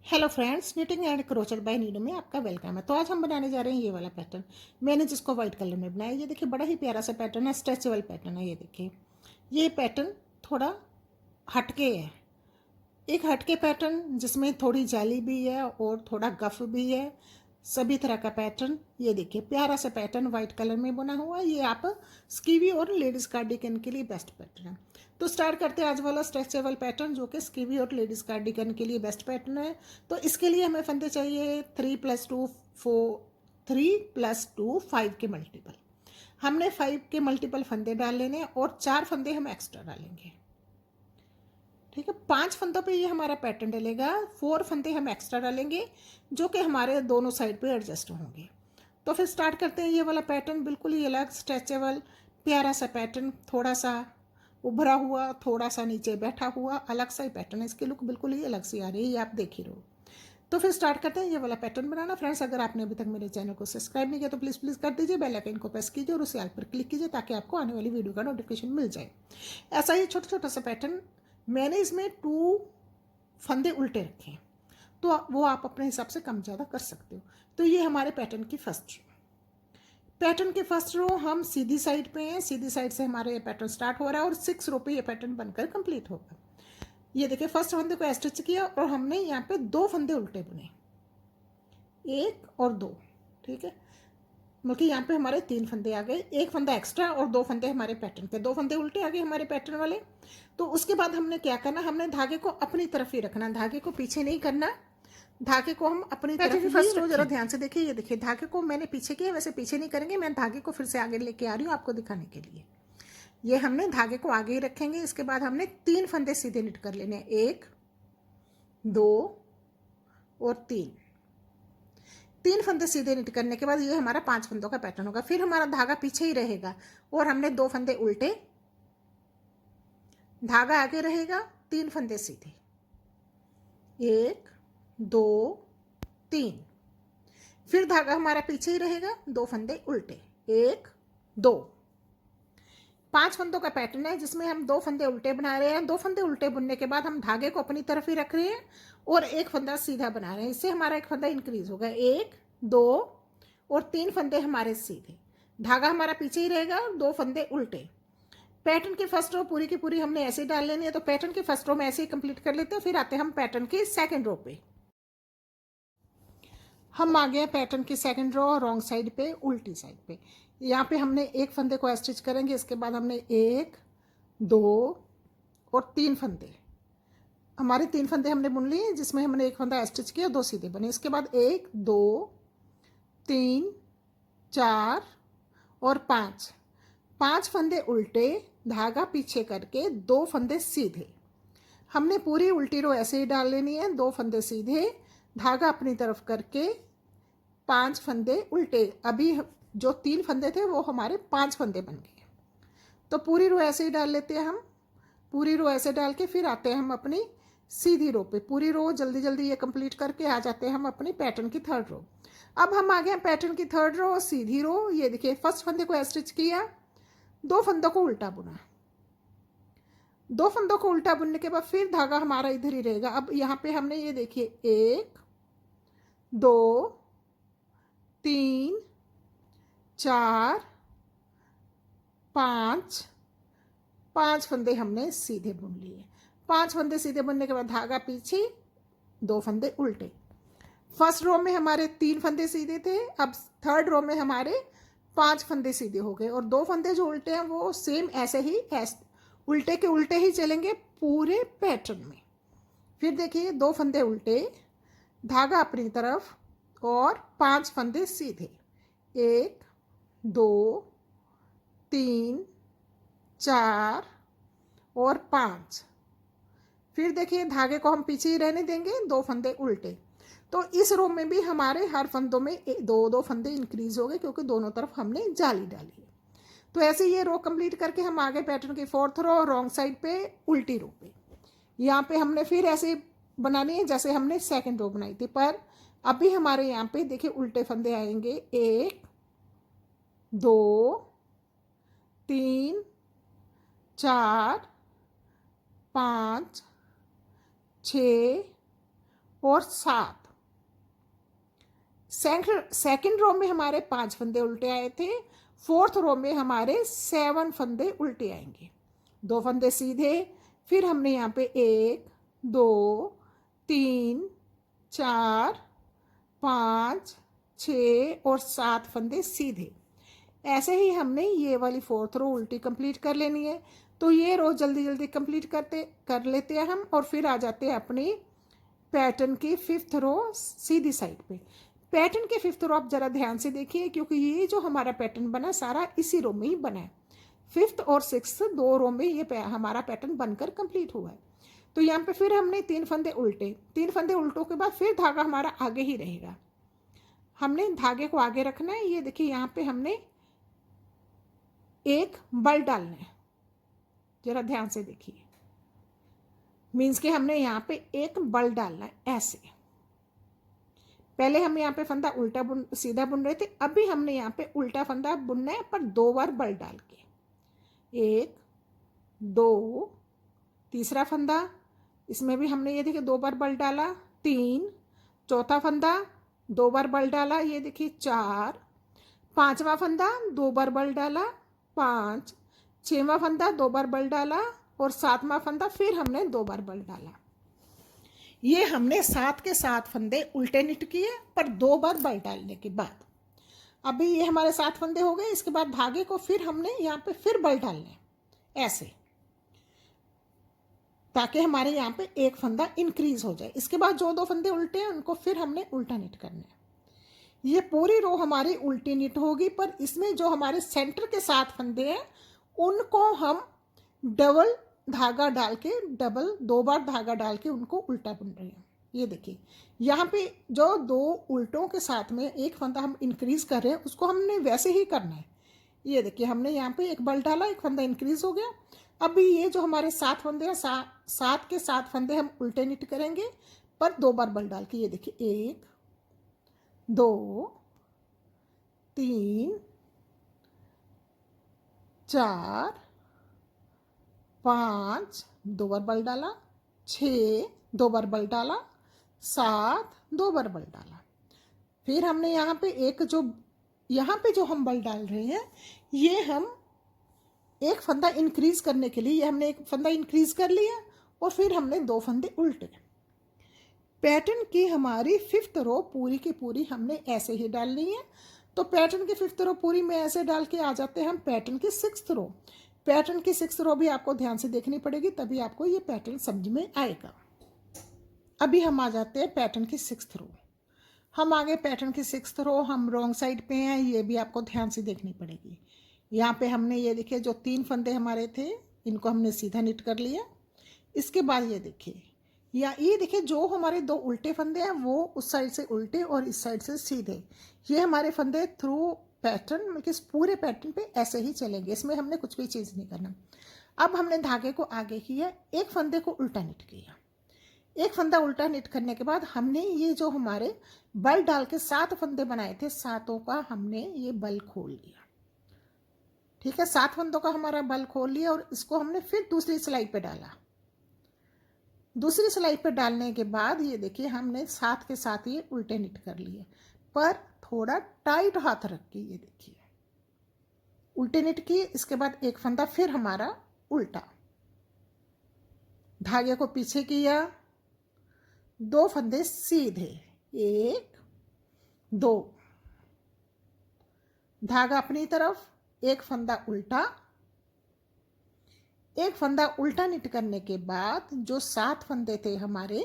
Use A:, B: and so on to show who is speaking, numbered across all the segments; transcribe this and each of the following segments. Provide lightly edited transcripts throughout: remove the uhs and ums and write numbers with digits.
A: Hello friends, knitting and crochet by नीडो में आपका वेलकम है। तो आज हम बनाने जा रहे हैं ये वाला पैटर्न। मैंने जिसको वाइट कलर में बनाया, ये देखिए बड़ा ही प्यारा सा पैटर्न है, स्ट्रेचेबल पैटर्न है। ये देखिए, ये पैटर्न थोड़ा हटके है, एक हटके पैटर्न जिसमें थोड़ी जाली भी है और थोड़ा गफ भी है, सभी तरह का पैटर्न। ये देखिए प्यारा सा पैटर्न वाइट कलर में बना हुआ है। ये आप स्कीवी और लेडीज़ कार्डिगन के लिए बेस्ट पैटर्न है। तो स्टार्ट करते हैं आज वाला स्ट्रेचेबल पैटर्न, जो कि स्कीवी और लेडीज़ कार्डिगन के लिए बेस्ट पैटर्न है। तो इसके लिए हमें फंदे चाहिए 3+2 4, 3+2 5 के मल्टीपल। हमने 5 के मल्टीपल फंदे डाल लेने और 4 फंदे हम एक्स्ट्रा डालेंगे। ठीक है, 5 फंदों पे ये हमारा पैटर्न डलेगा, 4 फंदे हम एक्स्ट्रा डालेंगे जो कि हमारे दोनों साइड पे एडजस्ट होंगे। तो फिर स्टार्ट करते हैं ये वाला पैटर्न, बिल्कुल ही अलग स्ट्रेचेबल प्यारा सा पैटर्न, थोड़ा सा उभरा हुआ, थोड़ा सा नीचे बैठा हुआ, अलग सा ही पैटर्न है। इसकी लुक बिल्कुल ही अलग सी आ रही है, ये आप देख ही रहो। तो फिर स्टार्ट करते हैं ये वाला पैटर्न बनाना। फ्रेंड्स, अगर आपने अभी तक मेरे चैनल को सब्सक्राइब नहीं किया तो प्लीज़ कर दीजिए, बेल आइकन को प्रेस कीजिए और उसे ऑल पर क्लिक कीजिए ताकि आपको आने वाली वीडियो का नोटिफिकेशन मिल जाए। ऐसा ही छोटा छोटा सा पैटर्न, मैंने इसमें 2 फंदे उल्टे रखे हैं, तो वो आप अपने हिसाब से कम ज़्यादा कर सकते हो। तो ये हमारे पैटर्न की फर्स्ट रो हम सीधी साइड पे हैं, सीधी साइड से हमारे ये पैटर्न स्टार्ट हो रहा है और 6 रो पे ये पैटर्न बनकर कंप्लीट होगा। ये देखिए फर्स्ट फंदे को स्टिच किया और हमने यहाँ पे 2 फंदे उल्टे बुने, 1 और 2। ठीक है, बल्कि यहाँ पे हमारे 3 फंदे आ गए, 1 फंदा एक्स्ट्रा और 2 फंदे हमारे पैटर्न के, 2 फंदे उल्टे आ गए हमारे पैटर्न वाले। तो उसके बाद हमने क्या करना, हमने धागे को अपनी तरफ ही रखना, धागे को पीछे नहीं करना, धागे को हम अपनी तरफ ही फर्स्ट रो जरा ध्यान से देखिए। ये देखिए धागे को मैंने पीछे किया, वैसे पीछे नहीं करेंगे, मैं धागे को फिर से आगे लेके आ रही हूँ आपको दिखाने के लिए। ये हमने धागे को आगे ही रखेंगे। इसके बाद हमने 3 फंदे सीधे निट कर लेने, 1 2 और 3 फंदे सीधे निट करने के बाद ये हमारा 5 फंदों का पैटर्न होगा। फिर हमारा धागा पीछे ही रहेगा और हमने 2 फंदे उल्टे, धागा आगे रहेगा, 3 फंदे सीधे, 1 2 3। फिर धागा हमारा पीछे ही रहेगा, 2 फंदे उल्टे, 1 2। 5 फंदों का पैटर्न है जिसमें हम 2 फंदे उल्टे बना रहे हैं। 2 फंदे उल्टे बुनने के बाद हम धागे को अपनी तरफ ही रख रहे हैं और 1 फंदा सीधा बना रहे हैं। इससे हमारा 1 फंदा इंक्रीज होगा, 1 2 और 3 फंदे हमारे सीधे, धागा हमारा पीछे ही रहेगा, 2 फंदे उल्टे। पैटर्न की फर्स्ट रो पूरी की पूरी हमने ऐसे डाल लेनी है। तो पैटर्न की फर्स्ट रो में ऐसे ही कंप्लीट कर लेते हैं। फिर आते हैं हम पैटर्न की सेकंड रो पे। हम आ गए पैटर्न की सेकंड रो, रॉन्ग साइड पे, उल्टी साइड पे। यहाँ पे हमने 1 फंदे को स्टिच करेंगे। इसके बाद हमने 1 2 और 3 फंदे, हमारे 3 फंदे हमने बुन लिए जिसमें हमने 1 फंदा स्टिच किया, 2 सीधे बने। इसके बाद 1 2 3 4 और 5 फंदे उल्टे, धागा पीछे करके 2 फंदे सीधे। हमने पूरी उल्टी रो ऐसे ही डाल लेनी है, 2 फंदे सीधे, धागा अपनी तरफ करके 5 फंदे उल्टे। अभी जो 3 फंदे थे वो हमारे 5 फंदे बन गए। तो पूरी रो ऐसे ही डाल लेते हैं हम, पूरी रो ऐसे डाल के फिर आते हैं हम अपनी सीधी रो पे। पूरी रो जल्दी जल्दी ये कंप्लीट करके आ जाते हैं हम अपनी पैटर्न की थर्ड रो। अब हम आ गए पैटर्न की थर्ड रो, सीधी रो। ये देखिए फर्स्ट फंदे को स्टिच किया, 2 फंदों को उल्टा बुना, 2 फंदों को उल्टा बुनने के बाद फिर धागा हमारा इधर ही रहेगा। अब यहाँ पे हमने ये देखिए 1 2 3 4 5 फंदे हमने सीधे बुन लिए। 5 फंदे सीधे बुनने के बाद धागा पीछे, 2 फंदे उल्टे। फर्स्ट रो में हमारे 3 फंदे सीधे थे, अब थर्ड रो में हमारे 5 फंदे सीधे हो गए और 2 फंदे जो उल्टे हैं वो सेम ऐसे ही उल्टे के उल्टे ही चलेंगे पूरे पैटर्न में। फिर देखिए 2 फंदे उल्टे, धागा अपनी तरफ और 5 फंदे सीधे, 1 2 3 4 और 5। फिर देखिए धागे को हम पीछे ही रहने देंगे, 2 फंदे उल्टे। तो इस रो में भी हमारे हर फंदों में 2 फंदे इंक्रीज हो गए क्योंकि दोनों तरफ हमने जाली डाली है। तो ऐसे ये रो कंप्लीट करके हम आगे पैटर्न की फोर्थ रो, रॉन्ग साइड पे, उल्टी रो पे। यहाँ पे हमने फिर ऐसे बनानी है जैसे हमने सेकंड रो बनाई थी, पर अभी हमारे यहाँ पे देखिए उल्टे फंदे आएंगे, 1 2 3 4 5 6 और 7। सेकंड रो में हमारे 5 फंदे उल्टे आए थे, फोर्थ रो में हमारे 7 फंदे उल्टे आएंगे, 2 फंदे सीधे। फिर हमने यहाँ पे 1 2 3 4 5 6 और 7 फंदे सीधे। ऐसे ही हमने ये वाली फोर्थ रो उल्टी कंप्लीट कर लेनी है। तो ये रो जल्दी जल्दी कंप्लीट कर लेते हैं हम, और फिर आ जाते हैं अपनी पैटर्न की 5th रो सीधी साइड पे। पैटर्न के 5th रो आप ज़रा ध्यान से देखिए, क्योंकि ये जो हमारा पैटर्न बना सारा इसी रो में ही बना है। 5th और 6th 2 रो में ये हमारा पैटर्न बनकर कंप्लीट हुआ है। तो यहाँ पे फिर हमने 3 फंदे उल्टे, 3 फंदे उल्टों के बाद फिर धागा हमारा आगे ही रहेगा। हमने धागे को आगे रखना है। ये देखिए यहाँ पे हमने एक बल डालना है, जरा ध्यान से देखिए। मीन्स कि हमने यहाँ पे एक बल डालना है ऐसे। पहले हम यहाँ पे फंदा उल्टा सीधा बुन रहे थे, अभी हमने यहाँ पे उल्टा फंदा बुनना है, पर 2 बार बल डाल के। 1 2, तीसरा फंदा, इसमें भी हमने ये देखिए 2 बार बल डाला। 3, चौथा फंदा 2 बार बल डाला, ये देखिए 4, पांचवा फंदा 2 बार बल डाला 5, छठवां फंदा 2 बार बल डाला, और 7वां फंदा फिर हमने 2 बार बल डाला। ये हमने 7 के 7 फंदे उल्टे निट किए, पर 2 बार बल डालने के बाद। अभी ये हमारे 7 फंदे हो गए। इसके बाद धागे को फिर हमने यहाँ पे फिर बल डालने ऐसे, ताकि हमारे यहाँ पे एक फंदा इंक्रीज हो जाए। इसके बाद जो 2 फंदे उल्टे हैं उनको फिर हमने उल्टा निट करना है। ये पूरी रो हमारी उल्टी निट होगी, पर इसमें जो हमारे सेंटर के 7 फंदे हैं उनको हम डबल धागा डाल के, डबल 2 बार धागा डाल के उनको उल्टा बुन रहे हैं। ये देखिए यहाँ पे जो 2 उल्टों के साथ में एक फंदा हम इंक्रीज कर रहे हैं, उसको हमने वैसे ही करना है। ये देखिए हमने यहाँ पे एक बल डाला, एक फंदा इंक्रीज हो गया। अभी ये जो हमारे 7 फंदे हैं, 7 के 7 फंदे हम उल्टे निट करेंगे, पर 2 बार बल डाल के। ये देखिए 1 2 3 4 5, 2 बार बल डाला, 6 2 बार बल डाला, 7 2 बार बल डाला। फिर हमने यहाँ पे एक जो यहाँ पे जो हम बल डाल रहे हैं, ये हम एक फंदा इंक्रीज करने के लिए, ये हमने एक फंदा इंक्रीज कर लिया, और फिर हमने 2 फंदे उल्टे। पैटर्न की हमारी 5th रो पूरी की पूरी हमने ऐसे ही डालनी है। तो पैटर्न की 5th रो पूरी में ऐसे डाल के आ जाते हैं हम पैटर्न की 6th रो। पैटर्न की 6th रो भी आपको ध्यान से देखनी पड़ेगी, तभी आपको ये पैटर्न समझ में आएगा। अभी हम आ जाते हैं पैटर्न की 6th रो। हम आगे पैटर्न की 6th रो, हम रॉन्ग साइड पे हैं, ये भी आपको ध्यान से देखनी पड़ेगी। यहाँ पे हमने ये देखिए जो 3 फंदे हमारे थे, इनको हमने सीधा निट कर लिया। इसके बाद ये देखिए, या ये देखिए जो हमारे 2 उल्टे फंदे हैं वो उस साइड से उल्टे और इस साइड से सीधे, ये हमारे फंदे थ्रू पैटर्न, मतलब पूरे पैटर्न पे ऐसे ही चलेंगे। इसमें हमने कुछ भी चीज़ नहीं करना। अब हमने धागे को आगे किया, एक फंदे को उल्टा निट किया। एक फंदा उल्टा निट करने के बाद हमने ये जो हमारे बल डाल के 7 फंदे बनाए थे, 7ओं का हमने ये बल खोल लिया। ठीक है, 7 फंदों का हमारा बल खोल लिया, और इसको हमने फिर दूसरी सिलाई पे डाला। दूसरी सिलाई पे डालने के बाद ये देखिए हमने 7 के 7 ये उल्टे निट कर लिए, पर थोड़ा टाइट हाथ रख के। ये देखिए उल्टे निट किए। इसके बाद एक फंदा फिर हमारा उल्टा, धागे को पीछे किया, 2 फंदे सीधे, 1 2, धागा अपनी तरफ, एक फंदा उल्टा। एक फंदा उल्टा निट करने के बाद जो 7 फंदे थे हमारे,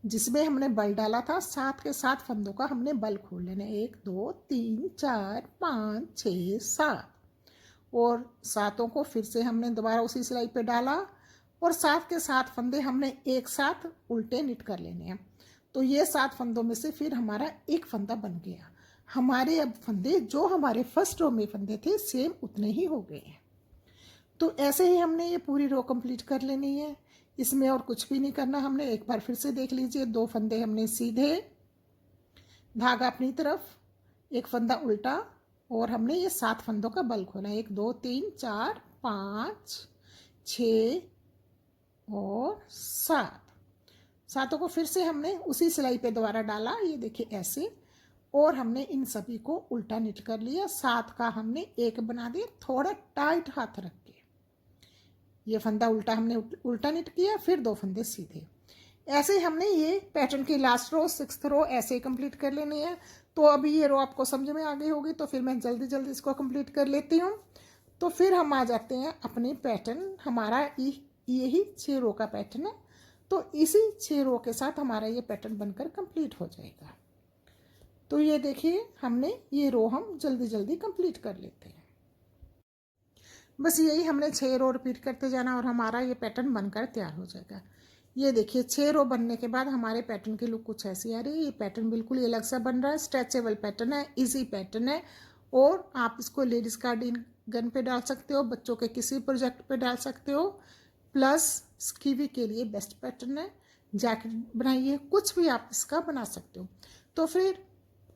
A: जिसमें हमने बल डाला था, 7 के 7 फंदों का हमने बल खोल लेना। 1 2 3 4 5 6 7, और 7ओं को फिर से हमने दोबारा उसी सिलाई पे डाला, और 7 के 7 फंदे हमने एक साथ उल्टे निट कर लेने हैं। तो ये 7 फंदों में से फिर हमारा एक फंदा बन गया। हमारे अब फंदे जो हमारे फर्स्ट रो में फंदे थे सेम उतने ही हो गए हैं। तो ऐसे ही हमने ये पूरी रो कंप्लीट कर लेनी है। इसमें और कुछ भी नहीं करना हमने। एक बार फिर से देख लीजिए, 2 फंदे हमने सीधे, धागा अपनी तरफ, एक फंदा उल्टा, और हमने ये 7 फंदों का बल खोला। 1 2 3 4 5 6 और 7। सातों को फिर से हमने उसी सिलाई पे दोबारा डाला, ये देखिए ऐसे, और हमने इन सभी को उल्टा निट कर लिया। 7 का हमने एक बना दिया, थोड़ा टाइट हाथ रख के। ये फंदा उल्टा हमने उल्टा निट किया, फिर 2 फंदे सीधे। ऐसे हमने ये पैटर्न की लास्ट रो 6th रो ऐसे ही कंप्लीट कर लेनी है। तो अभी ये रो आपको समझ में आ गई होगी, तो फिर मैं जल्दी जल्दी इसको कंप्लीट कर लेती हूँ। तो फिर हम आ जाते हैं अपने पैटर्न, हमारा यही 6 रो का पैटर्न है। तो इसी 6 रो के साथ हमारा ये पैटर्न बनकर कंप्लीट हो जाएगा। तो ये देखिए हमने ये रो हम जल्दी जल्दी कंप्लीट कर लेते हैं। बस यही हमने 6 रो रिपीट करते जाना और हमारा ये पैटर्न बनकर तैयार हो जाएगा। ये देखिए 6 रो बनने के बाद हमारे पैटर्न की लुक कुछ ऐसी आ रही है। ये पैटर्न बिल्कुल ही अलग सा बन रहा है, स्ट्रेचेबल पैटर्न है, इजी पैटर्न है, और आप इसको लेडीज़ कार्डिगन पे डाल सकते हो, बच्चों के किसी प्रोजेक्ट पे डाल सकते हो, प्लस स्कीवी के लिए बेस्ट पैटर्न है। जैकेट बनाइए, कुछ भी आप इसका बना सकते हो। तो फिर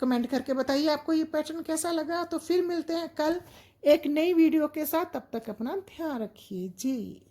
A: कमेंट करके बताइए आपको ये पैटर्न कैसा लगा। तो फिर मिलते हैं कल एक नई वीडियो के साथ, तब तक अपना ध्यान रखिए जी।